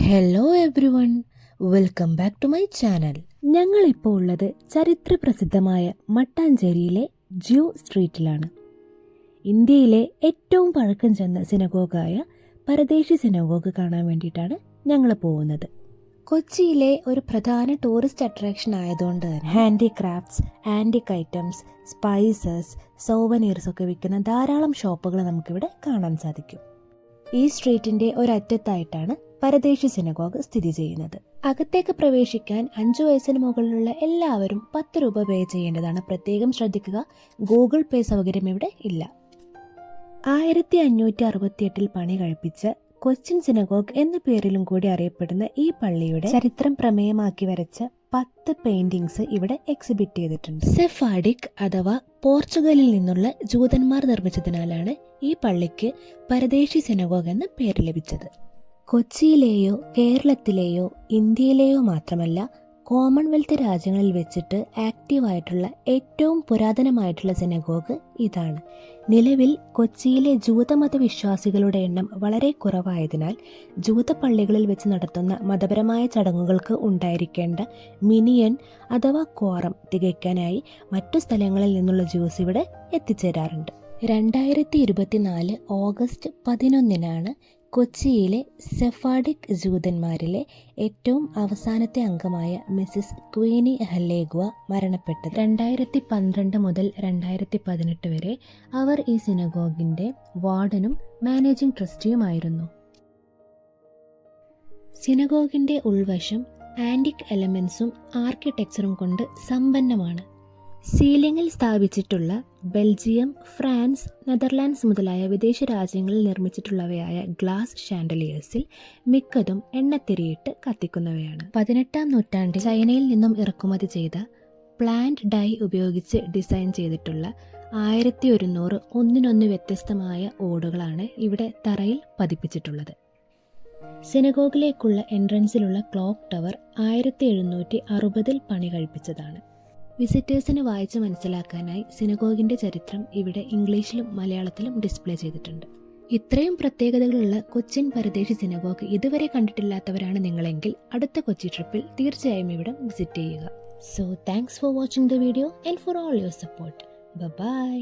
Hello everyone, welcome back to my channel. ഞങ്ങളിപ്പോൾ ഉള്ളത് ചരിത്ര പ്രസിദ്ധമായ മട്ടാഞ്ചേരിയിലെ ജ്യൂ സ്ട്രീറ്റിലാണ്. ഇന്ത്യയിലെ ഏറ്റവും പഴക്കം ചെന്ന സിനഗോഗായ പരദേശി സിനഗോഗ് കാണാൻ വേണ്ടിയിട്ടാണ് ഞങ്ങൾ പോകുന്നത്. കൊച്ചിയിലെ ഒരു പ്രധാന ടൂറിസ്റ്റ് അട്രാക്ഷൻ ആയതുകൊണ്ട് തന്നെ ഹാൻഡിക്രാഫ്റ്റ്സ്, ആൻറ്റിക് ഐറ്റംസ്, സ്പൈസസ്, സോവനീർസ് ഒക്കെ വിൽക്കുന്ന ധാരാളം ഷോപ്പുകൾ നമുക്കിവിടെ കാണാൻ സാധിക്കും. ഈ സ്ട്രീറ്റിൻ്റെ ഒരറ്റത്തായിട്ടാണ് പരദേശി സിനഗോഗ് സ്ഥിതി ചെയ്യുന്നത്. അകത്തേക്ക് പ്രവേശിക്കാൻ 5 വയസ്സിന് മുകളിലുള്ള എല്ലാവരും 10 രൂപ പേ ചെയ്യേണ്ടതാണ്. പ്രത്യേകം ശ്രദ്ധിക്കുക, ഗൂഗിൾ പേ സൗകര്യം ഇവിടെ ഇല്ല. 1568 പണി കഴിപ്പിച്ച കൊച്ചിൻ സിനഗോഗ് എന്ന പേരിലും കൂടി അറിയപ്പെടുന്ന ഈ പള്ളിയുടെ ചരിത്രം പ്രമേയമാക്കി വരച്ച 10 പെയിന്റിങ്സ് ഇവിടെ എക്സിബിറ്റ് ചെയ്തിട്ടുണ്ട്. സെഫാഡിക് അഥവാ പോർച്ചുഗലിൽ നിന്നുള്ള ജൂതന്മാർ നിർമ്മിച്ചതിനാലാണ് ഈ പള്ളിക്ക് പരദേശി സിനഗോഗ് എന്ന പേര് ലഭിച്ചത്. കൊച്ചിയിലെയോ കേരളത്തിലെയോ ഇന്ത്യയിലെയോ മാത്രമല്ല, കോമൺവെൽത്ത് രാജ്യങ്ങളിൽ വെച്ചിട്ട് ആക്റ്റീവായിട്ടുള്ള ഏറ്റവും പുരാതനമായിട്ടുള്ള സിനഗോഗ് ഇതാണ്. നിലവിൽ കൊച്ചിയിലെ ജൂതമത വിശ്വാസികളുടെ എണ്ണം വളരെ കുറവായതിനാൽ ജൂത പള്ളികളിൽ വെച്ച് നടത്തുന്ന മതപരമായ ചടങ്ങുകൾക്ക് ഉണ്ടായിരിക്കേണ്ട മിനിയൻ അഥവാ ക്വാറം തികയ്ക്കാനായി മറ്റു സ്ഥലങ്ങളിൽ നിന്നുള്ള ജ്യൂസ് ഇവിടെ എത്തിച്ചേരാറുണ്ട്. 2024 ഓഗസ്റ്റ് 11 കൊച്ചിയിലെ സെഫാഡിക് ജൂതന്മാരിലെ ഏറ്റവും അവസാനത്തെ അംഗമായ മിസ്സിസ് ക്വീനി ഹല്ലേഗ്വ മരണപ്പെട്ടത്. 2012 മുതൽ 2018 വരെ അവർ ഈ സിനഗോഗിൻ്റെ വാർഡനും മാനേജിംഗ് ട്രസ്റ്റിയുമായിരുന്നു. സിനഗോഗിൻ്റെ ഉൾവശം ആൻറ്റിക് എലമെൻസും ആർക്കിടെക്ചറും കൊണ്ട് സമ്പന്നമാണ്. സീലിംഗിൽ സ്ഥാപിച്ചിട്ടുള്ള ബെൽജിയം, ഫ്രാൻസ്, നെതർലാൻഡ്സ് മുതലായ വിദേശ രാജ്യങ്ങളിൽ നിർമ്മിച്ചിട്ടുള്ളവയായ ഗ്ലാസ് ഷാൻഡലിയേഴ്സിൽ മിക്കതും എണ്ണത്തിരിയിട്ട് കത്തിക്കുന്നവയാണ്. 18-ാം നൂറ്റാണ്ടിൽ ചൈനയിൽ നിന്നും ഇറക്കുമതി ചെയ്ത പ്ലാന്റ് ഡൈ ഉപയോഗിച്ച് ഡിസൈൻ ചെയ്തിട്ടുള്ള 1100 ഒന്നിനൊന്ന് വ്യത്യസ്തമായ ഓടുകളാണ് ഇവിടെ തറയിൽ പതിപ്പിച്ചിട്ടുള്ളത്. സിനഗോഗിലേക്കുള്ള എൻട്രൻസിലുള്ള ക്ലോക്ക് ടവർ 1760 പണി കഴിപ്പിച്ചതാണ്. വിസിറ്റേഴ്സിന് വായിച്ച് മനസ്സിലാക്കാനായി സിനഗോഗിൻ്റെ ചരിത്രം ഇവിടെ ഇംഗ്ലീഷിലും മലയാളത്തിലും ഡിസ്പ്ലേ ചെയ്തിട്ടുണ്ട്. ഇത്രയും പ്രത്യേകതകളുള്ള കൊച്ചിൻ പരദേശി സിനഗോഗ് ഇതുവരെ കണ്ടിട്ടില്ലാത്തവരാണ് നിങ്ങളെങ്കിൽ അടുത്ത കൊച്ചി ട്രിപ്പിൽ തീർച്ചയായും ഇവിടെ വിസിറ്റ് ചെയ്യുക. So thanks for watching the video and for all your support. By.